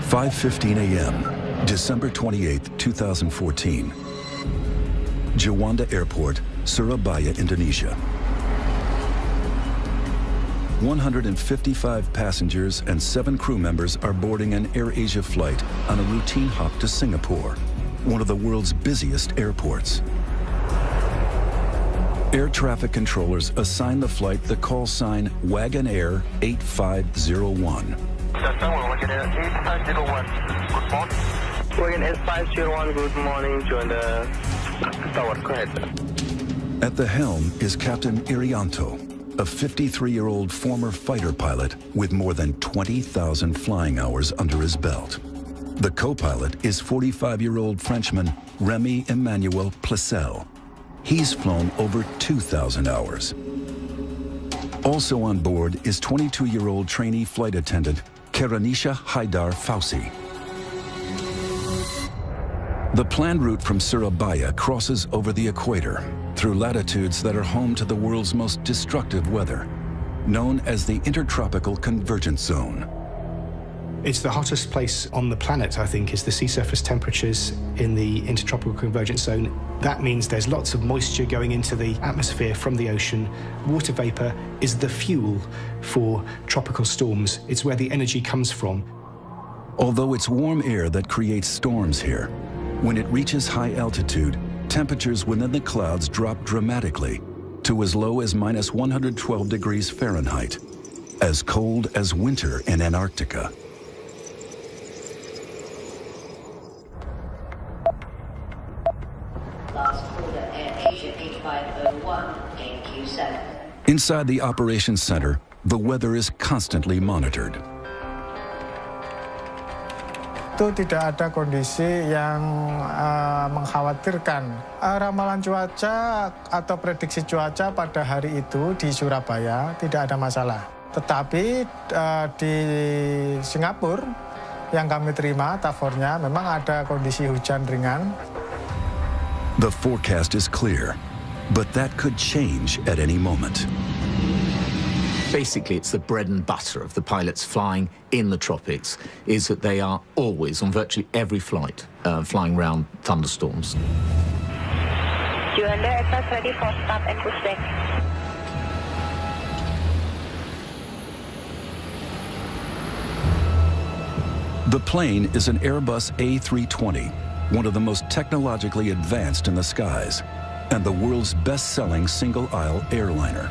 5:15 a.m., December 28, 2014. Juanda Airport, Surabaya, Indonesia. 155 passengers and 7 crew members are boarding an Air Asia flight on a routine hop to Singapore, one of the world's busiest airports. Air traffic controllers assign the flight the call sign Wagon Air 8501. Wagon Air 8501, good morning. Wagon Air 501, good morning, join the tower, go ahead. At the helm is Captain Irianto, a 53-year-old former fighter pilot with more than 20,000 flying hours under his belt. The co-pilot is 45-year-old Frenchman Remy Emmanuel Placel. He's flown over 2,000 hours. Also on board is 22-year-old trainee flight attendant Karanisha Haidar Fausi. The planned route from Surabaya crosses over the equator through latitudes that are home to the world's most destructive weather, known as the Intertropical Convergence Zone. It's the hottest place on the planet, I think, is the sea surface temperatures in the Intertropical Convergence Zone. That means there's lots of moisture going into the atmosphere from the ocean. Water vapor is the fuel for tropical storms. It's where the energy comes from. Although it's warm air that creates storms here, when it reaches high altitude, temperatures within the clouds drop dramatically to as low as minus 112 degrees Fahrenheit, as cold as winter in Antarctica. Last quarter, Air Asia 8501, AQ7. Inside the operations center, the weather is constantly monitored. Itu tidak ada kondisi yang mengkhawatirkan. Ramalan cuaca atau prediksi cuaca pada hari itu di Surabaya tidak ada masalah. Tetapi di Singapura yang kami terima tafornya memang ada kondisi hujan ringan. The forecast is clear, but that could change at any moment. Basically, it's the bread and butter of the pilots flying in the tropics, is that they are always, on virtually every flight, flying around thunderstorms. Juanda aircraft ready for start and push back. The plane is an Airbus A320, one of the most technologically advanced in the skies, and the world's best-selling single-aisle airliner.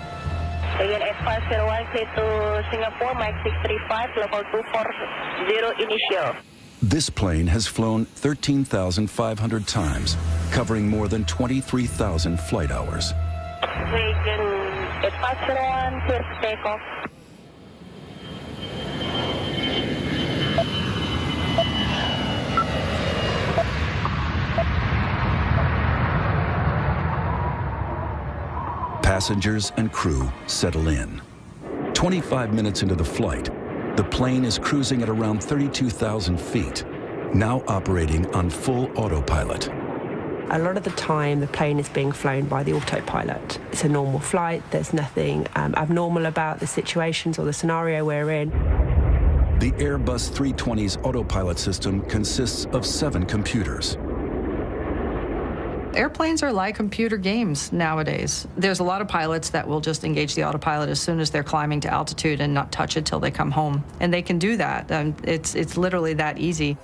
Wagon Air 501, clear to Singapore, Mike 635, level 240 initial. This plane has flown 13,500 times, covering more than 23,000 flight hours. Wagon Air 501, clear to takeoff. Passengers and crew settle in. 25 minutes into the flight, the plane is cruising at around 32,000 feet, now operating on full autopilot. A lot of the time, the plane is being flown by the autopilot. It's a normal flight. There's nothing abnormal about the situations or the scenario we're in. The Airbus 320's autopilot system consists of 7 computers. Airplanes are like computer games nowadays. There's a lot of pilots that will just engage the autopilot as soon as they're climbing to altitude and not touch it till they come home. And they can do that. It's literally that easy.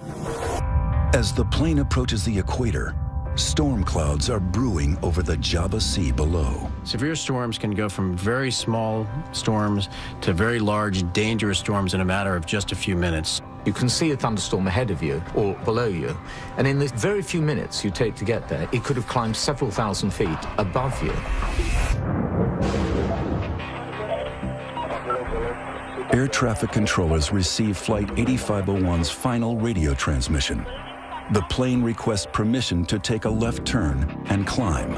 As the plane approaches the equator, storm clouds are brewing over the Java Sea below. Severe storms can go from very small storms to very large, dangerous storms in a matter of just a few minutes. You can see a thunderstorm ahead of you or below you, and in the very few minutes you take to get there, it could have climbed several thousand feet above you. Air traffic controllers receive Flight 8501's final radio transmission. The plane requests permission to take a left turn and climb.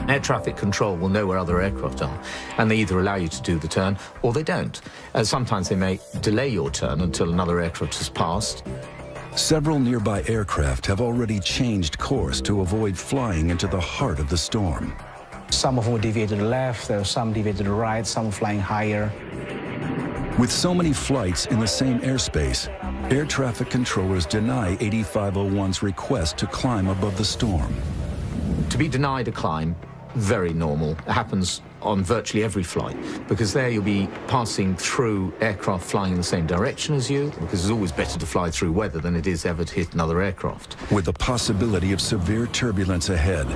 Air traffic control will know where other aircraft are, and they either allow you to do the turn or they don't. Sometimes they may delay your turn until another aircraft has passed. Several nearby aircraft have already changed course to avoid flying into the heart of the storm. Some of them deviate to the left, some deviate to the right, some flying higher. With so many flights in the same airspace, air traffic controllers deny 8501's request to climb above the storm. To be denied a climb, very normal. It happens on virtually every flight, because there you'll be passing through aircraft flying in the same direction as you, because it's always better to fly through weather than it is ever to hit another aircraft. With the possibility of severe turbulence ahead,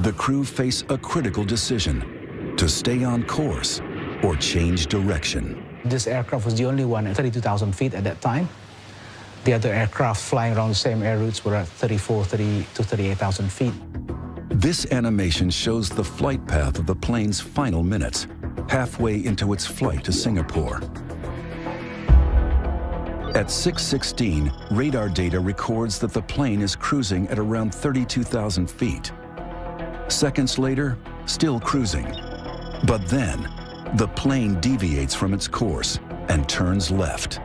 the crew face a critical decision: to stay on course or change direction. This aircraft was the only one at 32,000 feet at that time. The other aircraft flying around the same air routes were at 30 to 38,000 feet. This animation shows the flight path of the plane's final minutes, halfway into its flight to Singapore. At 6:16, radar data records that the plane is cruising at around 32,000 feet. Seconds later, still cruising. But then, the plane deviates from its course and turns left.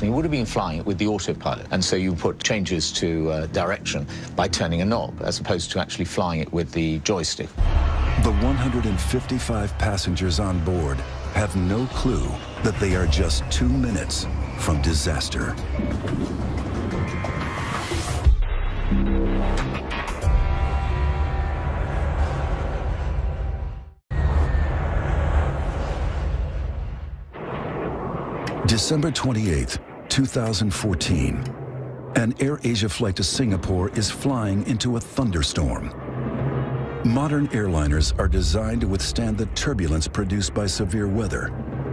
You would have been flying it with the autopilot, and so you put changes to direction by turning a knob, as opposed to actually flying it with the joystick. The 155 passengers on board have no clue that they are just 2 minutes from disaster. December 28th, 2014. An Air Asia flight to Singapore is flying into a thunderstorm. Modern airliners are designed to withstand the turbulence produced by severe weather,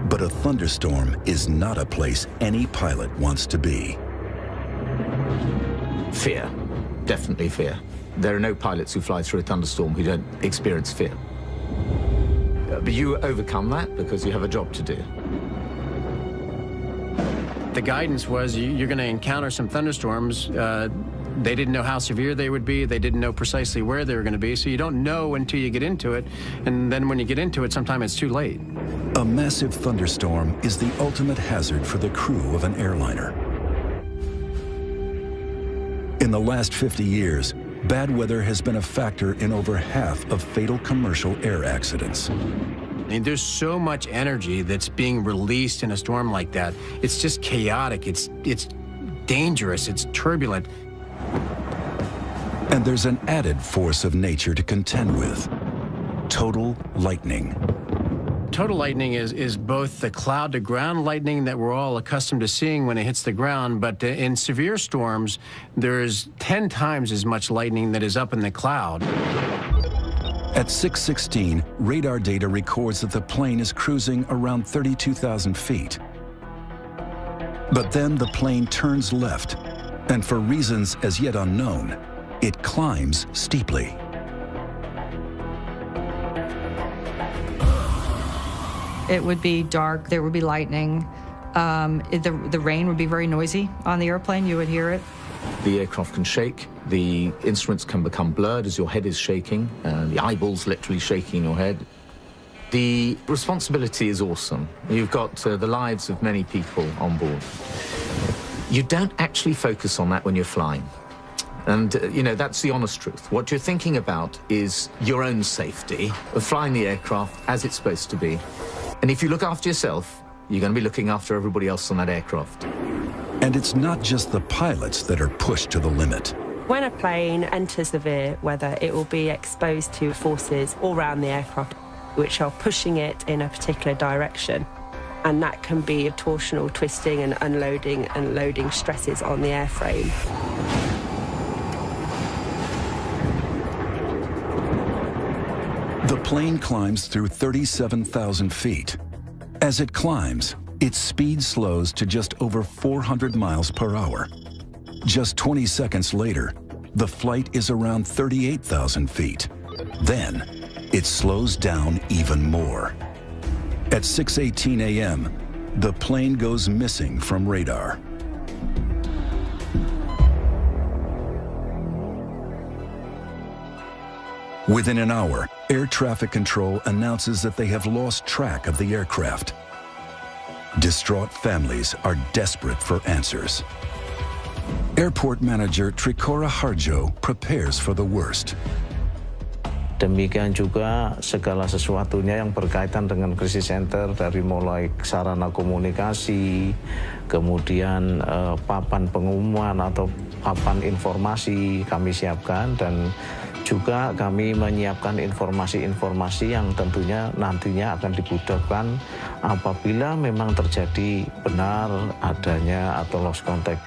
but a thunderstorm is not a place any pilot wants to be. Fear. Definitely fear. There are no pilots who fly through a thunderstorm who don't experience fear. But you overcome that because you have a job to do. The guidance was you're going to encounter some thunderstorms. They didn't know how severe they would be. They didn't know precisely where they were going to be. So you don't know until you get into it. And then when you get into it, sometimes it's too late. A massive thunderstorm is the ultimate hazard for the crew of an airliner. In the last 50 years, bad weather has been a factor in over half of fatal commercial air accidents. I mean, there's so much energy that's being released in a storm like that. It's just chaotic. It's dangerous. It's turbulent. And there's an added force of nature to contend with: total lightning. Total lightning is both the cloud-to-ground lightning that we're all accustomed to seeing when it hits the ground, but in severe storms, there's 10 times as much lightning that is up in the cloud. At 6:16, radar data records that the plane is cruising around 32,000 feet. But then the plane turns left, and for reasons as yet unknown, it climbs steeply. It would be dark, there would be lightning. The rain would be very noisy on the airplane, you would hear it. The aircraft can shake, the instruments can become blurred as your head is shaking, the eyeballs literally shaking in your head. The responsibility is awesome. You've got the lives of many people on board. You don't actually focus on that when you're flying. And, you know, that's the honest truth. What you're thinking about is your own safety of flying the aircraft as it's supposed to be. And if you look after yourself, you're going to be looking after everybody else on that aircraft. And it's not just the pilots that are pushed to the limit. When a plane enters severe weather, it will be exposed to forces all around the aircraft, which are pushing it in a particular direction. And that can be torsional twisting and unloading and loading stresses on the airframe. The plane climbs through 37,000 feet. As it climbs, its speed slows to just over 400 miles per hour. Just 20 seconds later, the flight is around 38,000 feet. Then, it slows down even more. At 6:18 a.m., the plane goes missing from radar. Within an hour, air traffic control announces that they have lost track of the aircraft. Distraught families are desperate for answers. Airport manager Trikora Harjo prepares for the worst. Demikian juga segala sesuatunya yang berkaitan dengan krisis center dari mulai sarana komunikasi, kemudian papan pengumuman atau papan informasi kami siapkan, dan juga kami menyiapkan informasi-informasi yang tentunya nantinya akan dibutuhkan apabila memang terjadi benar adanya atau lost contact.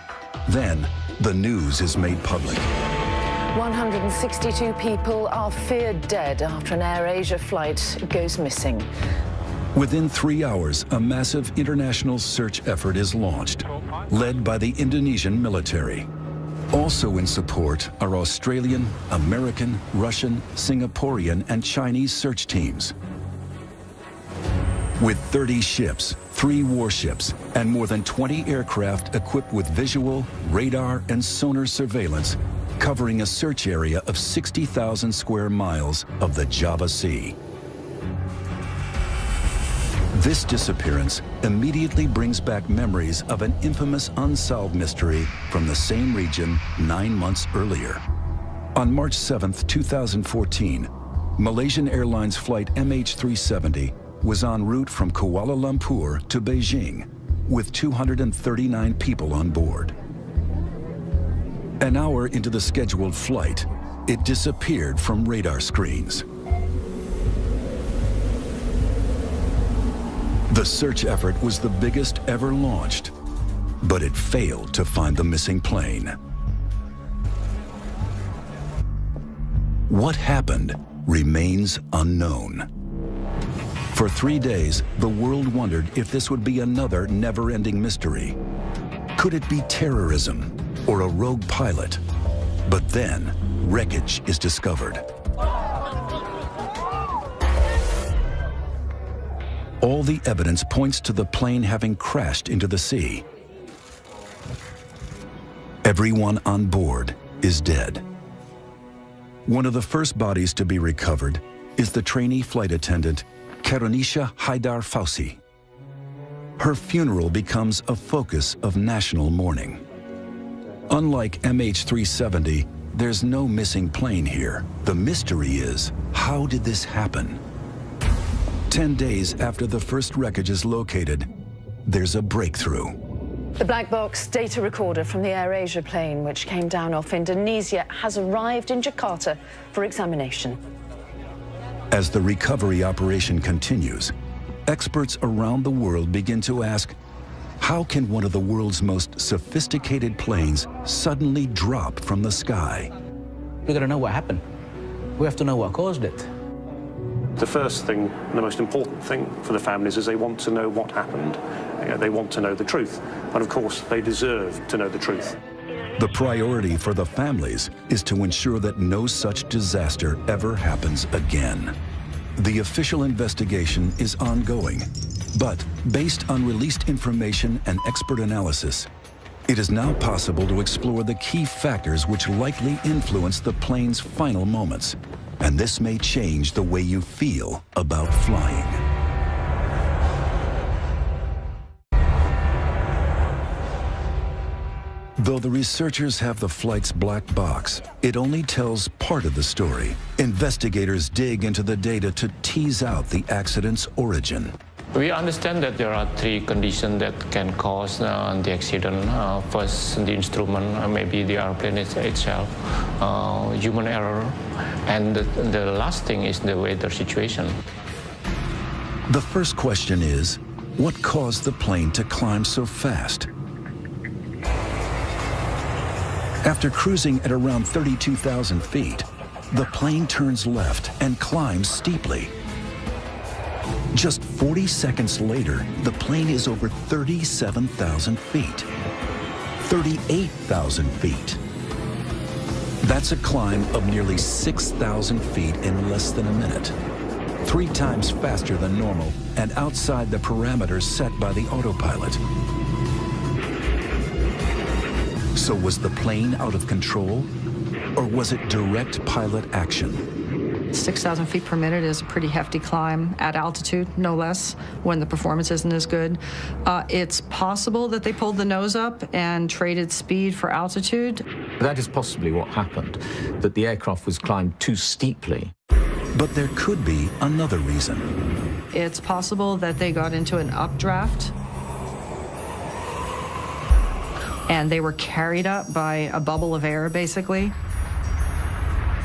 Then, the news is made public. 162 people are feared dead after an Air Asia flight goes missing. Within 3 hours, a massive international search effort is launched, led by the Indonesian military. Also in support are Australian, American, Russian, Singaporean, and Chinese search teams. With 30 ships, 3 warships, and more than 20 aircraft equipped with visual, radar, and sonar surveillance, covering a search area of 60,000 square miles of the Java Sea. This disappearance immediately brings back memories of an infamous unsolved mystery from the same region 9 months earlier. On March 7, 2014, Malaysian Airlines flight MH370 was en route from Kuala Lumpur to Beijing with 239 people on board. An hour into the scheduled flight, it disappeared from radar screens. The search effort was the biggest ever launched, but it failed to find the missing plane. What happened remains unknown. For 3 days, the world wondered if this would be another never-ending mystery. Could it be terrorism or a rogue pilot? But then, wreckage is discovered. All the evidence points to the plane having crashed into the sea. Everyone on board is dead. One of the first bodies to be recovered is the trainee flight attendant, Karunisha Haidar Fausi. Her funeral becomes a focus of national mourning. Unlike MH370, there's no missing plane here. The mystery is, how did this happen? 10 days after the first wreckage is located, there's a breakthrough. The black box data recorder from the Air Asia plane, which came down off Indonesia, has arrived in Jakarta for examination. As the recovery operation continues, experts around the world begin to ask, how can one of the world's most sophisticated planes suddenly drop from the sky? We gotta know what happened. We have to know what caused it. The first thing, the most important thing for the families is they want to know what happened. They want to know the truth. And of course, they deserve to know the truth. The priority for the families is to ensure that no such disaster ever happens again. The official investigation is ongoing, but based on released information and expert analysis, it is now possible to explore the key factors which likely influence the plane's final moments. And this may change the way you feel about flying. Though the researchers have the flight's black box, it only tells part of the story. Investigators dig into the data to tease out the accident's origin. We understand that there are 3 conditions that can cause the accident. First, the instrument, maybe the airplane itself, human error, and the last thing is the weather situation. The first question is, what caused the plane to climb so fast? After cruising at around 32,000 feet, the plane turns left and climbs steeply. Just 40 seconds later, the plane is over 37,000 feet. 38,000 feet. That's a climb of nearly 6,000 feet in less than a minute. 3 times faster than normal and outside the parameters set by the autopilot. So was the plane out of control, or was it direct pilot action? 6,000 feet per minute is a pretty hefty climb at altitude, no less, when the performance isn't as good. It's possible that they pulled the nose up and traded speed for altitude. That is possibly what happened, that the aircraft was climbed too steeply. But there could be another reason. It's possible that they got into an updraft and they were carried up by a bubble of air, basically.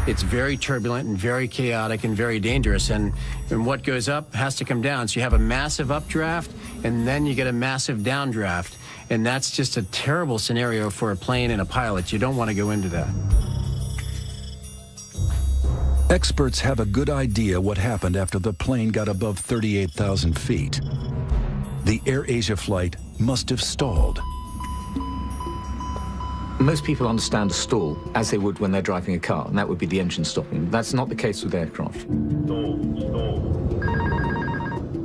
It's very turbulent and very chaotic and very dangerous, and what goes up has to come down. So you have a massive updraft, and then you get a massive downdraft, and that's just a terrible scenario for a plane and a pilot. You don't want to go into that. Experts have a good idea what happened after the plane got above 38,000 feet. The Air Asia flight must have stalled. Most people understand a stall as they would when they're driving a car, and that would be the engine stopping. That's not the case with aircraft.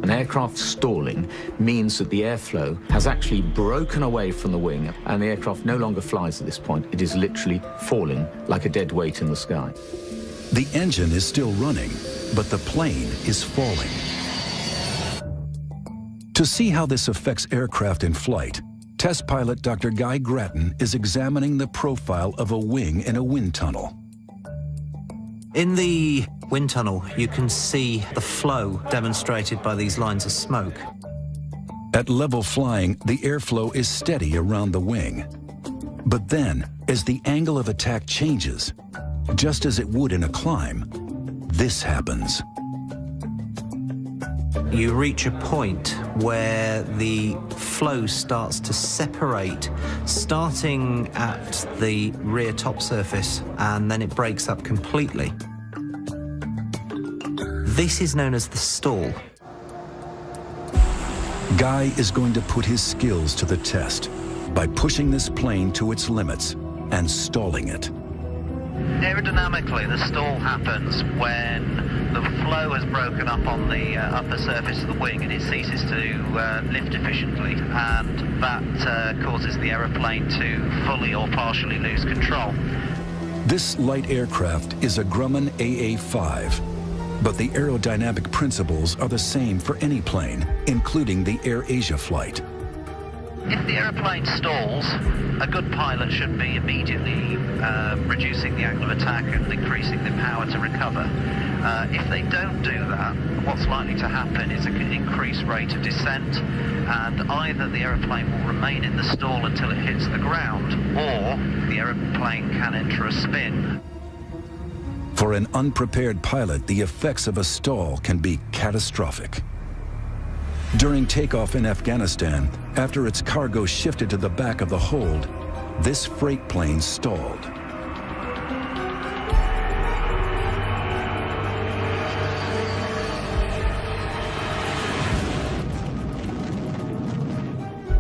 An aircraft stalling means that the airflow has actually broken away from the wing, and the aircraft no longer flies at this point. It is literally falling like a dead weight in the sky. The engine is still running, but the plane is falling. To see how this affects aircraft in flight, test pilot Dr. Guy Grattan is examining the profile of a wing in a wind tunnel. In the wind tunnel, you can see the flow demonstrated by these lines of smoke. At level flying, the airflow is steady around the wing. But then, as the angle of attack changes, just as it would in a climb, this happens. You reach a point where the flow starts to separate, starting at the rear top surface, and then it breaks up completely. This is known as the stall. Guy is going to put his skills to the test by pushing this plane to its limits and stalling it. Aerodynamically, the stall happens when the flow has broken up on the upper surface of the wing and it ceases to lift efficiently, and that causes the aeroplane to fully or partially lose control. This light aircraft is a Grumman AA-5, but the aerodynamic principles are the same for any plane, including the Air Asia flight. If the aeroplane stalls, a good pilot should be immediately reducing the angle of attack and increasing the power to recover. If they don't do that, what's likely to happen is an increased rate of descent, and either the aeroplane will remain in the stall until it hits the ground, or the aeroplane can enter a spin. For an unprepared pilot, the effects of a stall can be catastrophic. During takeoff in Afghanistan, after its cargo shifted to the back of the hold, this freight plane stalled.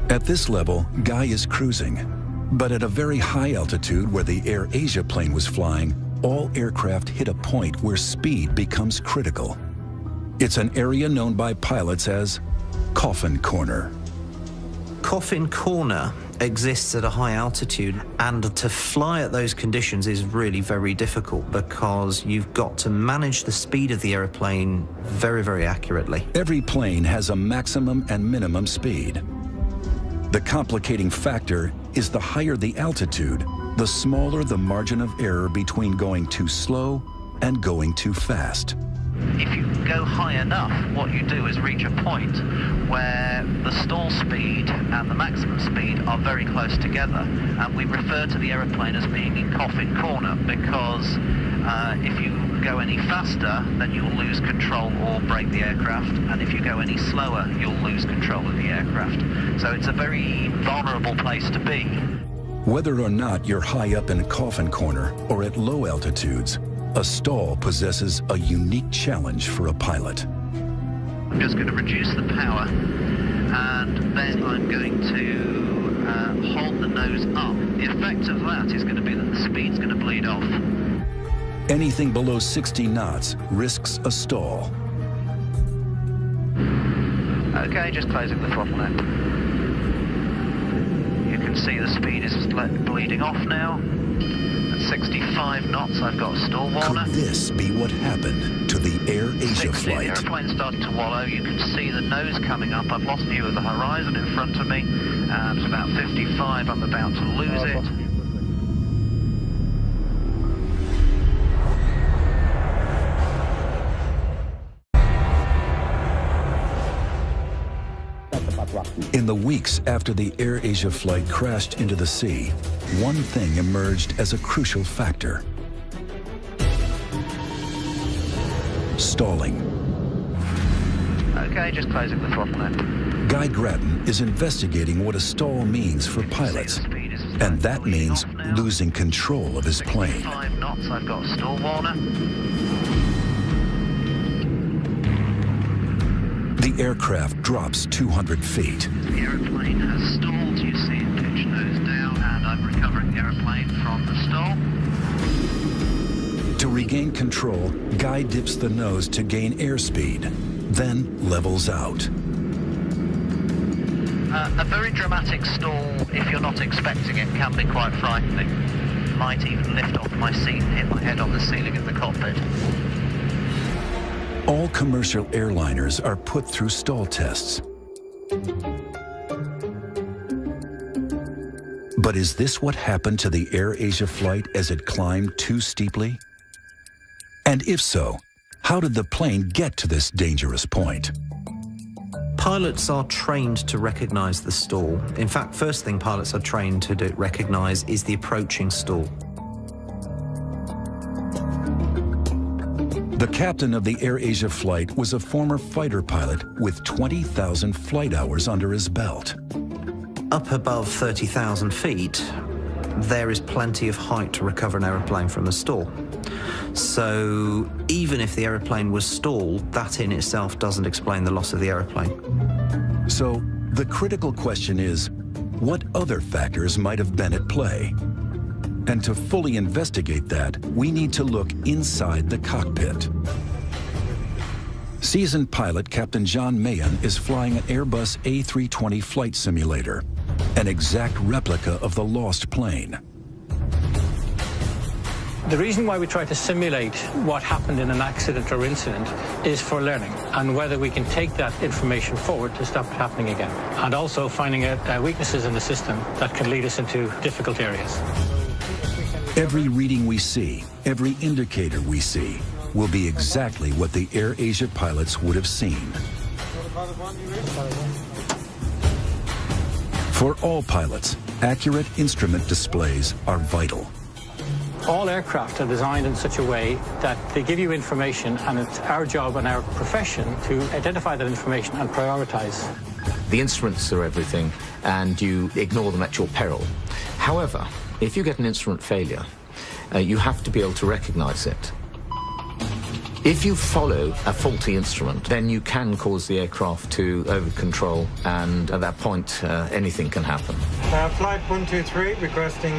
At this level, Guy is cruising, but at a very high altitude where the Air Asia plane was flying, all aircraft hit a point where speed becomes critical. It's an area known by pilots as Coffin Corner. Coffin Corner exists at a high altitude, and to fly at those conditions is really very difficult because you've got to manage the speed of the aeroplane very, very accurately. Every plane has a maximum and minimum speed. The complicating factor is the higher the altitude, the smaller the margin of error between going too slow and going too fast. If you go high enough, what you do is reach a point where the stall speed and the maximum speed are very close together, and we refer to the aeroplane as being in Coffin Corner because if you go any faster, then you'll lose control or break the aircraft, and if you go any slower, you'll lose control of the aircraft. So it's a very vulnerable place to be. Whether or not you're high up in Coffin Corner or at low altitudes, a stall possesses a unique challenge for a pilot. I'm just going to reduce the power, and then I'm going to hold the nose up. The effect of that is going to be that the speed's going to bleed off. Anything below 60 knots risks a stall. Okay, just closing the throttle now. You can see the speed is bleeding off now. At 65 knots, I've got a stall warner. Could this be what happened to the Air Asia 60, flight? the airplane started to wallow. You can see the nose coming up. I've lost view of the horizon in front of me. At about 55, I'm about to lose it. In the weeks after the Air Asia flight crashed into the sea, one thing emerged as a crucial factor: stalling. Okay, just closing the throttle now. Guy Grattan is investigating what a stall means for pilots, and that means losing control of his plane. 5 knots, I've got a stall warner. The aircraft drops 200 feet. The aeroplane has stalled, you see it pitch nose down, and I'm recovering the aeroplane from the stall. To regain control, Guy dips the nose to gain airspeed, then levels out. A very dramatic stall, if you're not expecting it, can be quite frightening. Might even lift off my seat and hit my head on the ceiling of the cockpit. All commercial airliners are put through stall tests. But is this what happened to the Air Asia flight as it climbed too steeply? And if so, how did the plane get to this dangerous point? Pilots are trained to recognize the stall. In fact, first thing pilots are trained to recognize is the approaching stall. The captain of the Air Asia flight was a former fighter pilot with 20,000 flight hours under his belt. Up above 30,000 feet, there is plenty of height to recover an aeroplane from a stall. So even if the aeroplane was stalled, that in itself doesn't explain the loss of the aeroplane. So the critical question is, what other factors might have been at play? And to fully investigate that, we need to look inside the cockpit. Seasoned pilot Captain John Mahan is flying an Airbus A320 flight simulator, an exact replica of the lost plane. The reason why we try to simulate what happened in an accident or incident is for learning and whether we can take that information forward to stop it happening again. And also finding out weaknesses in the system that can lead us into difficult areas. Every reading we see, every indicator we see, will be exactly what the Air Asia pilots would have seen. For all pilots, accurate instrument displays are vital. All aircraft are designed in such a way that they give you information, and it's our job and our profession to identify that information and prioritize. The instruments are everything, and you ignore them at your peril. However, if you get an instrument failure, you have to be able to recognize it. If you follow a faulty instrument, then you can cause the aircraft to over-control, and at that point, anything can happen. Flight 123 requesting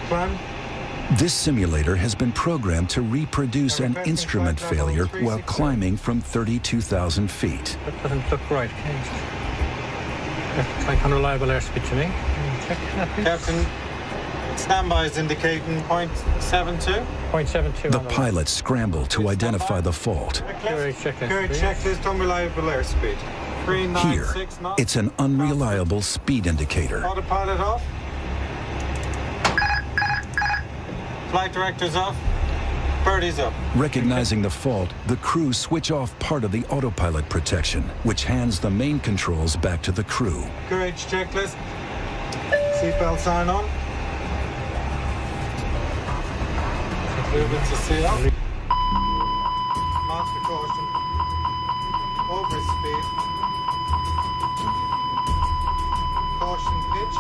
climb. This simulator has been programmed to reproduce an instrument failure while climbing from 32,000 feet. That doesn't look right. Looks like unreliable airspeed to me. Check that, please. Captain, standby is indicating 0.72. 0.72. The pilots scramble to identify the fault. QRH checklist. QRH checklist, unreliable airspeed. 396 Here, knots. it's an unreliable speed indicator. Autopilot off. Flight director's off. Birdie's up. Recognizing the fault, the crew switch off part of the autopilot protection, which hands the main controls back to the crew. QRH checklist. Seatbelt sign on. Movement to seal. Master caution. Overspeed. Caution pitch.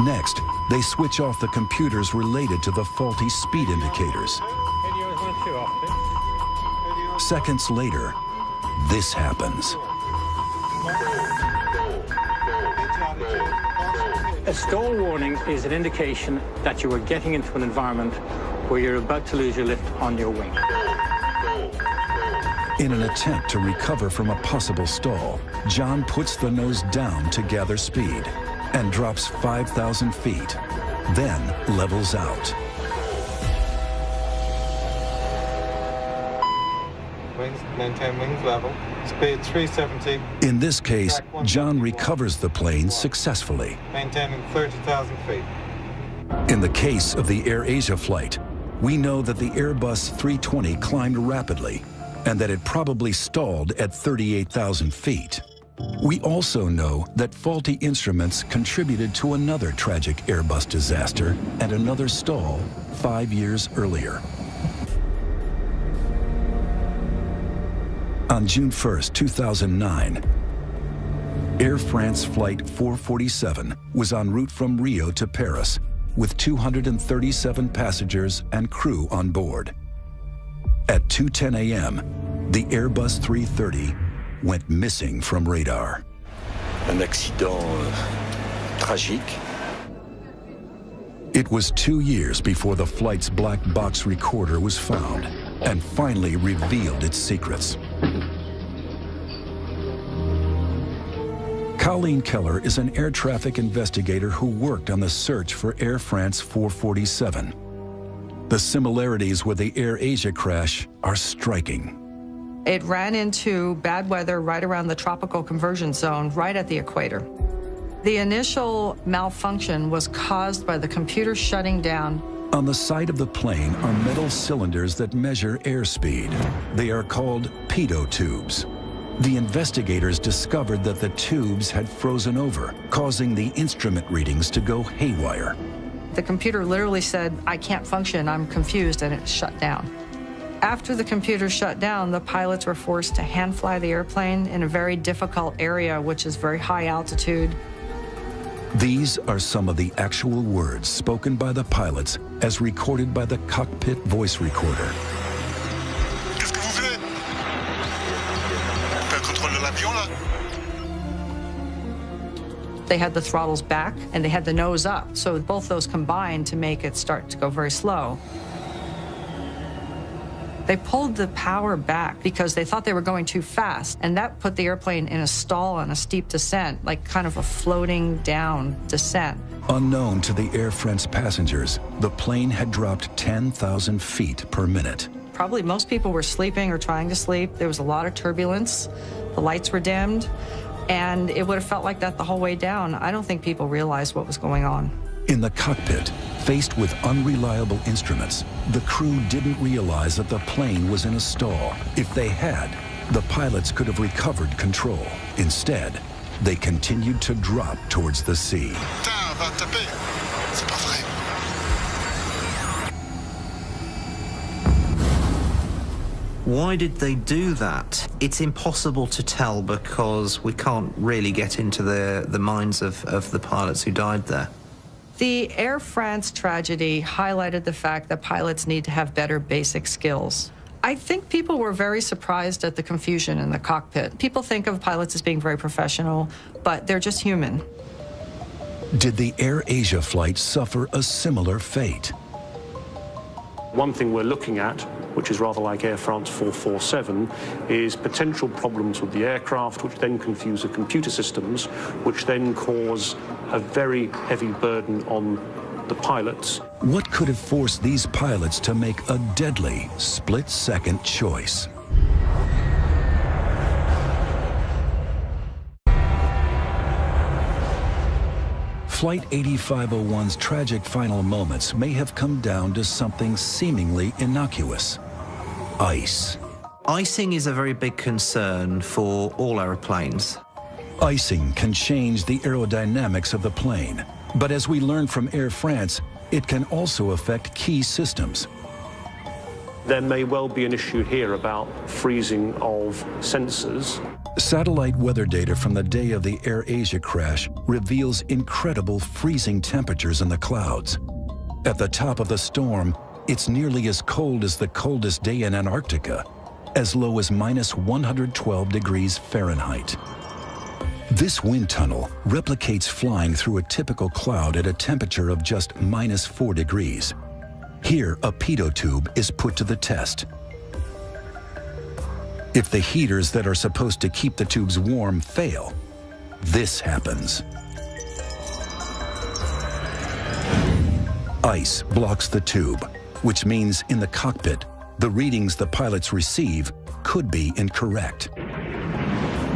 Next, they switch off the computers related to the faulty speed indicators. Seconds later, this happens. A stall warning is an indication that you are getting into an environment where you're about to lose your lift on your wing. In an attempt to recover from a possible stall, John puts the nose down to gather speed and drops 5,000 feet, then levels out. Wings, maintain wings level. Speed 370. In this case, John recovers the plane successfully. Maintaining 30,000 feet. In the case of the Air Asia flight, we know that the Airbus 320 climbed rapidly and that it probably stalled at 38,000 feet. We also know that faulty instruments contributed to another tragic Airbus disaster and another stall 5 years earlier. On June 1st, 2009, Air France Flight 447 was en route from Rio to Paris with 237 passengers and crew on board. At 2:10 a.m., the Airbus 330 went missing from radar. Un accident tragique. It was 2 years before the flight's black box recorder was found and finally revealed its secrets. Colleen Keller is an air traffic investigator who worked on the search for Air France 447. The similarities with the Air Asia crash are striking. It ran into bad weather right around the tropical conversion zone, right at the equator. The initial malfunction was caused by the computer shutting down. On the side of the plane are metal cylinders that measure airspeed. They are called pitot tubes. The investigators discovered that the tubes had frozen over, causing the instrument readings to go haywire. The computer literally said, "I can't function, I'm confused," and it shut down. After the computer shut down, the pilots were forced to hand fly the airplane in a very difficult area, which is very high altitude. These are some of the actual words spoken by the pilots as recorded by the cockpit voice recorder. Qu'est-ce que vous voulez? T'as le contrôle de l'avion, là? They had the throttles back and they had the nose up, so both those combined to make it start to go very slow. They pulled the power back because they thought they were going too fast, and that put the airplane in a stall on a steep descent, like kind of a floating down descent. Unknown to the Air France passengers, the plane had dropped 10,000 feet per minute. Probably most people were sleeping or trying to sleep. There was a lot of turbulence. The lights were dimmed, and it would have felt like that the whole way down. I don't think people realized what was going on. In the cockpit, faced with unreliable instruments, the crew didn't realize that the plane was in a stall. If they had, the pilots could have recovered control. Instead, they continued to drop towards the sea. Putain, va taper. C'est pas vrai. Why did they do that? It's impossible to tell because we can't really get into the minds of the pilots who died there. The Air France tragedy highlighted the fact that pilots need to have better basic skills. I think people were very surprised at the confusion in the cockpit. People think of pilots as being very professional, but they're just human. Did the Air Asia flight suffer a similar fate? One thing we're looking at, which is rather like Air France 447, is potential problems with the aircraft, which then confuse the computer systems, which then cause a very heavy burden on the pilots. What could have forced these pilots to make a deadly split-second choice? Flight 8501's tragic final moments may have come down to something seemingly innocuous: ice. Icing is a very big concern for all aeroplanes. Icing can change the aerodynamics of the plane, but as we learned from Air France, it can also affect key systems. There may well be an issue here about freezing of sensors. Satellite weather data from the day of the Air Asia crash reveals incredible freezing temperatures in the clouds. At the top of the storm, it's nearly as cold as the coldest day in Antarctica, as low as -112 degrees Fahrenheit. This wind tunnel replicates flying through a typical cloud at a temperature of just -4 degrees. Here, a pitot tube is put to the test. If the heaters that are supposed to keep the tubes warm fail, this happens. Ice blocks the tube, which means in the cockpit, the readings the pilots receive could be incorrect.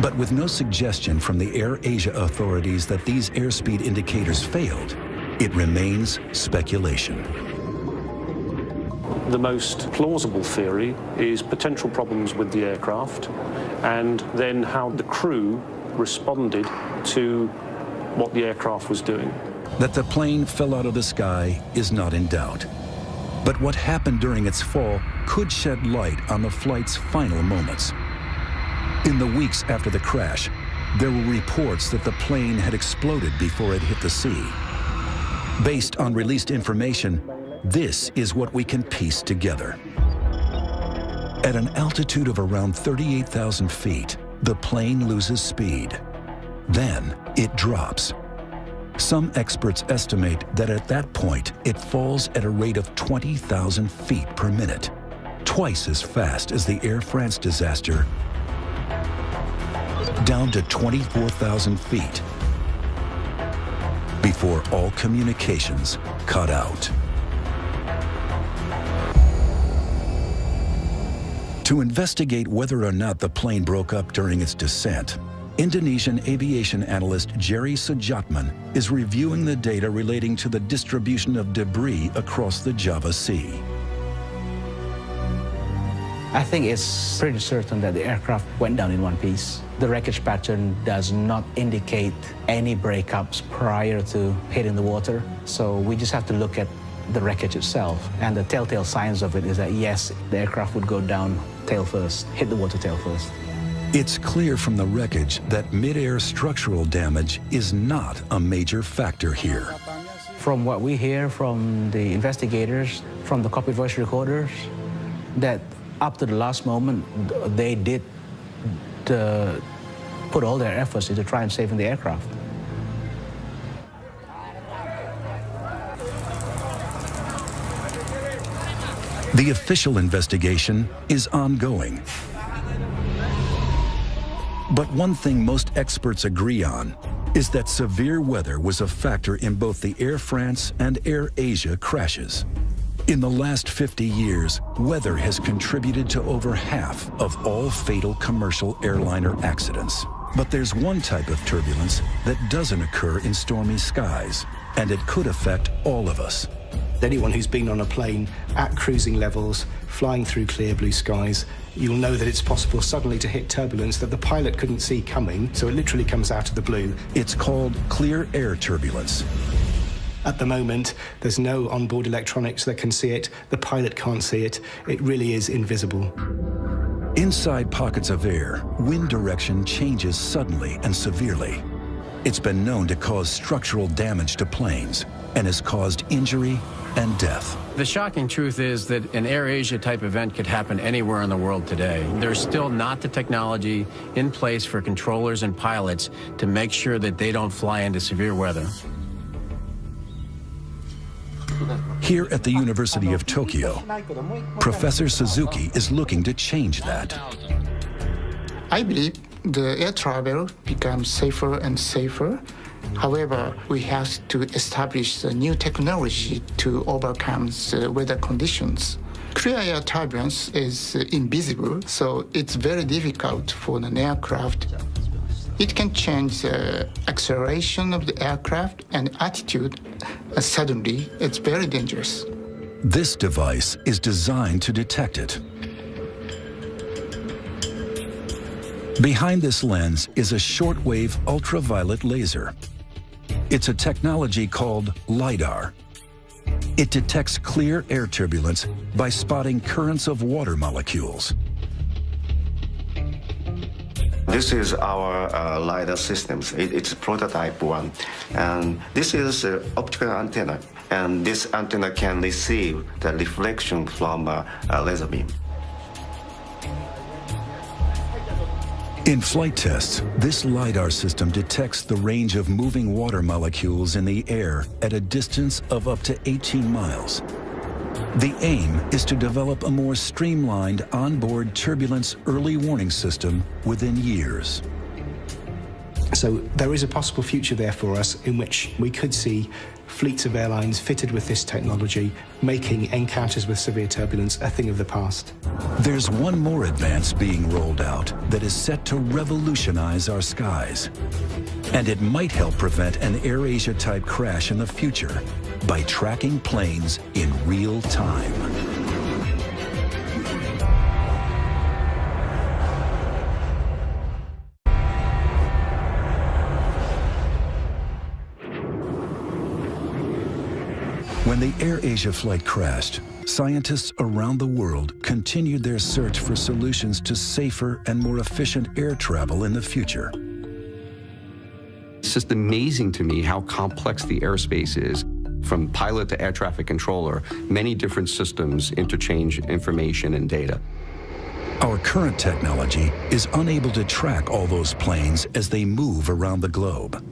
But with no suggestion from the Air Asia authorities that these airspeed indicators failed, it remains speculation. The most plausible theory is potential problems with the aircraft, and then how the crew responded to what the aircraft was doing. That the plane fell out of the sky is not in doubt. But what happened during its fall could shed light on the flight's final moments. In the weeks after the crash, there were reports that the plane had exploded before it hit the sea. Based on released information, this is what we can piece together. At an altitude of around 38,000 feet, the plane loses speed. Then it drops. Some experts estimate that at that point, it falls at a rate of 20,000 feet per minute, twice as fast as the Air France disaster, down to 24,000 feet, before all communications cut out. To investigate whether or not the plane broke up during its descent, Indonesian aviation analyst Jerry Sujatman is reviewing the data relating to the distribution of debris across the Java Sea. I think it's pretty certain that the aircraft went down in one piece. The wreckage pattern does not indicate any breakups prior to hitting the water. So we just have to look at the wreckage itself. And the telltale signs of it is that, yes, the aircraft would go down tail first, hit the water tail first. It's clear from the wreckage that mid-air structural damage is not a major factor here. From what we hear from the investigators, from the cockpit voice recorders, that up to the last moment, they did put all their efforts into trying saving the aircraft. The official investigation is ongoing. But one thing most experts agree on is that severe weather was a factor in both the Air France and Air Asia crashes. In the last 50 years, weather has contributed to over half of all fatal commercial airliner accidents. But there's one type of turbulence that doesn't occur in stormy skies, and it could affect all of us. Anyone who's been on a plane at cruising levels, flying through clear blue skies, you'll know that it's possible suddenly to hit turbulence that the pilot couldn't see coming, so it literally comes out of the blue. It's called clear air turbulence. At the moment, there's no onboard electronics that can see it. The pilot can't see it. It really is invisible. Inside pockets of air, wind direction changes suddenly and severely. It's been known to cause structural damage to planes and has caused injury and death. The shocking truth is that an Air Asia type event could happen anywhere in the world today. There's still not the technology in place for controllers and pilots to make sure that they don't fly into severe weather. Here at the University of Tokyo, Professor Suzuki is looking to change that. I believe the air travel becomes safer and safer. However, we have to establish a new technology to overcome the weather conditions. Clear air turbulence is invisible, so it's very difficult for an aircraft. It can change the acceleration of the aircraft and attitude. Suddenly, it's very dangerous. This device is designed to detect it. Behind this lens is a shortwave ultraviolet laser. It's a technology called LiDAR. It detects clear air turbulence by spotting currents of water molecules. This is our LiDAR systems. It's prototype one. And this is an optical antenna. And this antenna can receive the reflection from a laser beam. In flight tests, this LiDAR system detects the range of moving water molecules in the air at a distance of up to 18 miles. The aim is to develop a more streamlined onboard turbulence early warning system within years. So there is a possible future there for us in which we could see fleets of airlines fitted with this technology, making encounters with severe turbulence a thing of the past. There's one more advance being rolled out that is set to revolutionize our skies. And it might help prevent an Air Asia type crash in the future by tracking planes in real time. When the Air Asia flight crashed, scientists around the world continued their search for solutions to safer and more efficient air travel in the future. It's just amazing to me how complex the airspace is. From pilot to air traffic controller, many different systems interchange information and data. Our current technology is unable to track all those planes as they move around the globe.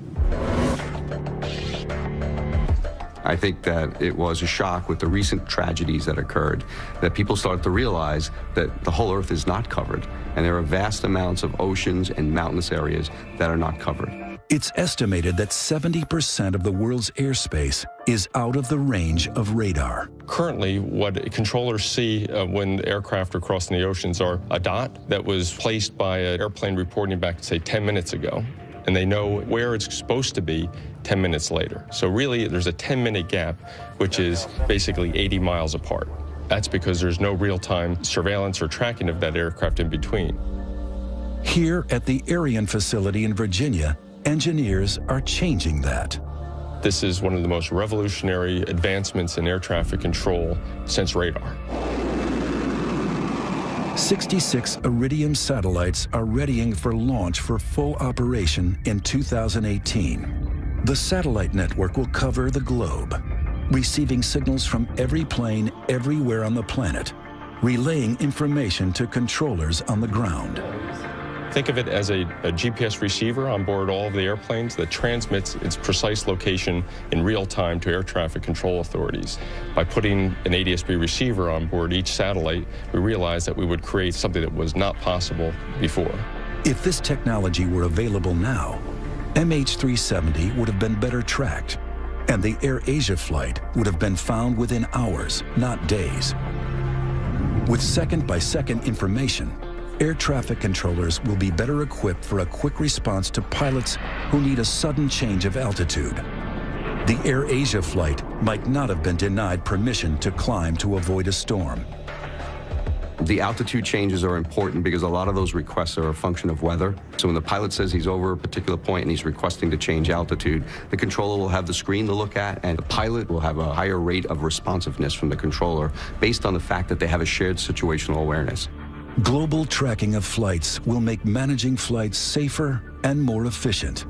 I think that it was a shock with the recent tragedies that occurred, that people started to realize that the whole Earth is not covered, and there are vast amounts of oceans and mountainous areas that are not covered. It's estimated that 70% of the world's airspace is out of the range of radar. Currently, what controllers see when aircraft are crossing the oceans are a dot that was placed by an airplane reporting back, say, 10 minutes ago, and they know where it's supposed to be 10 minutes later. So really, there's a 10-minute gap, which is basically 80 miles apart. That's because there's no real-time surveillance or tracking of that aircraft in between. Here at the Ariane facility in Virginia, engineers are changing that. This is one of the most revolutionary advancements in air traffic control since radar. 66 Iridium satellites are readying for launch for full operation in 2018. The satellite network will cover the globe, receiving signals from every plane everywhere on the planet, relaying information to controllers on the ground. Think of it as a GPS receiver on board all of the airplanes that transmits its precise location in real time to air traffic control authorities. By putting an ADS-B receiver on board each satellite, we realized that we would create something that was not possible before. If this technology were available now, MH370 would have been better tracked, and the Air Asia flight would have been found within hours, not days. With second-by-second information, air traffic controllers will be better equipped for a quick response to pilots who need a sudden change of altitude. The Air Asia flight might not have been denied permission to climb to avoid a storm. The altitude changes are important because a lot of those requests are a function of weather. So when the pilot says he's over a particular point and he's requesting to change altitude, the controller will have the screen to look at, and the pilot will have a higher rate of responsiveness from the controller based on the fact that they have a shared situational awareness. Global tracking of flights will make managing flights safer and more efficient.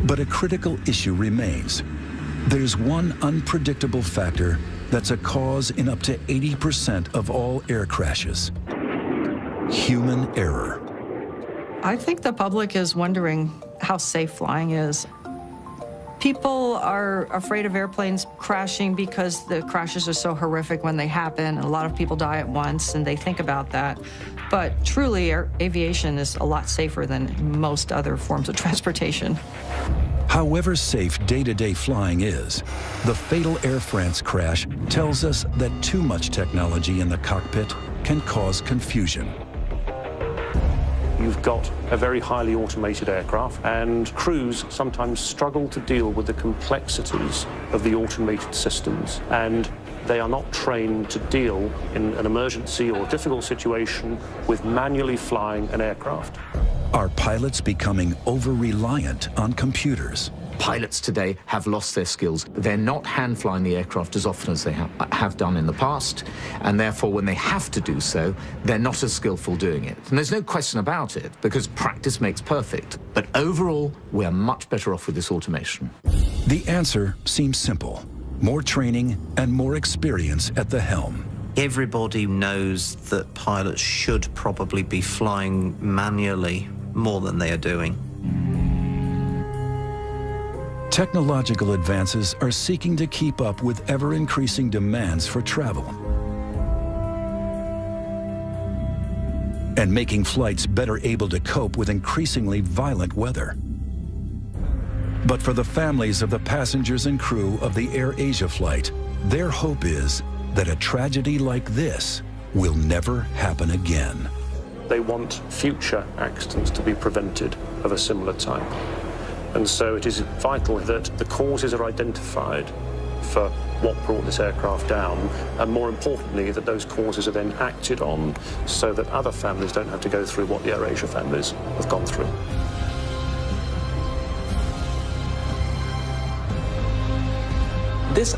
But a critical issue remains. There's one unpredictable factor that's a cause in up to 80% of all air crashes: human error. I think the public is wondering how safe flying is. People are afraid of airplanes crashing because the crashes are so horrific when they happen. A lot of people die at once, and they think about that. But truly, aviation is a lot safer than most other forms of transportation. However safe day-to-day flying is, the fatal Air France crash tells us that too much technology in the cockpit can cause confusion. You've got a very highly automated aircraft, and crews sometimes struggle to deal with the complexities of the automated systems, and they are not trained to deal in an emergency or difficult situation with manually flying an aircraft. Are pilots becoming over-reliant on computers? Pilots today have lost their skills. They're not hand-flying the aircraft as often as they have done in the past, and therefore when they have to do so, they're not as skillful doing it. And there's no question about it, because practice makes perfect. But overall, we're much better off with this automation. The answer seems simple: more training and more experience at the helm. Everybody knows that pilots should probably be flying manually more than they are doing. Technological advances are seeking to keep up with ever-increasing demands for travel and making flights better able to cope with increasingly violent weather. But for the families of the passengers and crew of the Air Asia flight, their hope is that a tragedy like this will never happen again. They want future accidents to be prevented of a similar type. And so it is vital that the causes are identified for what brought this aircraft down, and more importantly, that those causes are then acted on so that other families don't have to go through what the Air Asia families have gone through. This